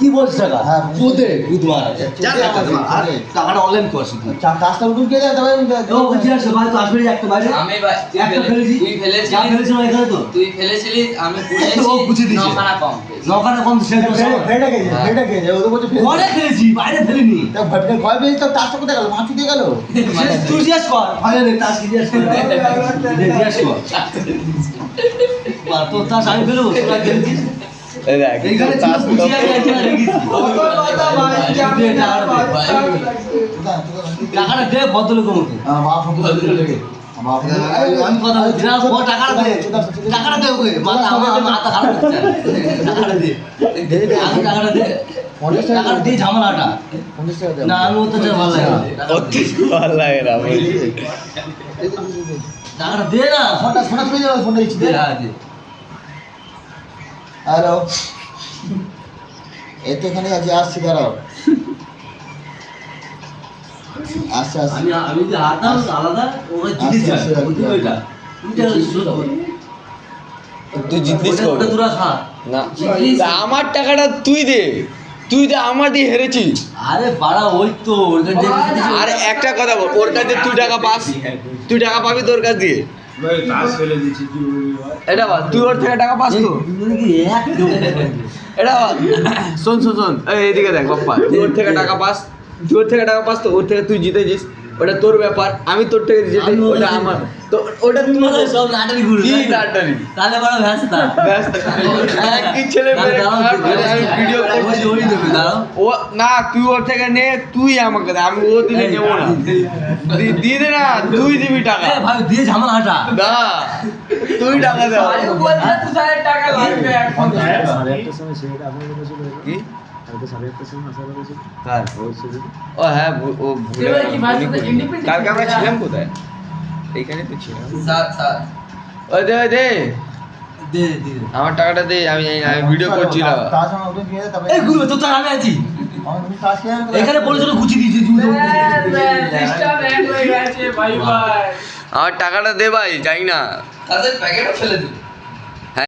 কি বলছিস টাকা? হ্যাঁ তোদের বুধবার টাকাটা অনলাইন করছিস কাজটা উঠুন কে যায় তবে ও বুঝি আসে ভাই তো আসবে একটা বাইরে আমি ভাই একটা ফেলেছি তুই ফেলেছিস যা ফেলেছি না এখানে তো তুই ফেলেছিলিস আমি পুড়েছি ও বুঝি দিছে নখানা কম নখানে কম সে তো ফেটা গেছে ফেটা গেছে ও তো বলছে ঘরে ফেলেছি বাইরে ফেলিনি তা ভাবতে ভয় পেয়েছি তো টাচটা কোথায় গেল মাছ দিয়ে গেল তুই জিজ্ঞেস কর ভাই দেখ তাস কি জিজ্ঞেস কর জিজ্ঞেস কর বা তো তাস আমি ফেলবো তোরা খেলছিস এইখানে তাস বুঝিয়ে গেছে না রেখেছি টাকাটা দে ভদ্রলোকের মতো মা ফোন লেগে আমি কথা বলছি না ও টাকাটা দে ওকে মাথা আমার মাথা খারাপ হচ্ছে টাকাটা দে আমি টাকাটা দে টাকাটা দিয়ে ঝামেলাটা না আমি অত্যাচার ভালো লাগে ভালো লাগে না টাকাটা দে না ফোনটা তুমি যাও ফোনটা দিচ্ছি দে হ্যাঁ দে হ্যালো এতে এখানে আজ আসছি দাঁড়াও আচ্ছা আচ্ছা আমি যে হাতাম আলাদা ওরা জিনিস যায় বুঝলি ওইটা তুই জিতলিস ওটা তোরা খা না তা আমার টাকাটা তুই দে আমার দিয়ে হেরেছিস আরে বাড়া ওই তো ওর কাছে আর একটা কথা বল ওর কাছে তুই টাকা পাস তুই টাকা পাবি তোর কাছ দিয়ে এটা বল তুই ওর থেকে টাকা পাস তো কি এক এটা বল শোন এই এদিকে দেখ বাপ্পা তুই ওর থেকে টাকা পাস তো ওর থেকে তুই জিতেছিস ওটা তোর ব্যাপার আমি তোর থেকে জিতে ওটা আমার তো ওটা তোমার সব নাটারি গুলো কি নাটারি তাহলে বড় ব্যস্ত ব্যস্ত একই ছেলে মেয়ে আমি ভিডিও করছি ওই দেবে দাঁড়াও ও না তুই ওর থেকে নে তুই আমাকে দে আমি ও দিলে নেবো না দিয়ে দে না তুই দিবি টাকা এ ভাই দিয়ে ঝামেলা হাঁটা না তুই টাকা দে টাকা লাগবে এখন কি কার ও হ্যাঁ ও ভুলে কালকে আমরা ছিলাম কোথায় এইখানে তো ছিলাম স্যার ওই দে দে আমার টাকাটা দে আমি ভিডিও করছিলাম তার সঙ্গে ওটা দিয়ে তবে এই গুরু তো আমি আছি তুমি কাজ কে এখানে বলেছিল গুছি দিয়েছি সিস্টেম এক হয়ে গেছে ভাই ভাই আমার টাকাটা দে ভাই যাই না তাদের প্যাকেটও ফেলে দিবি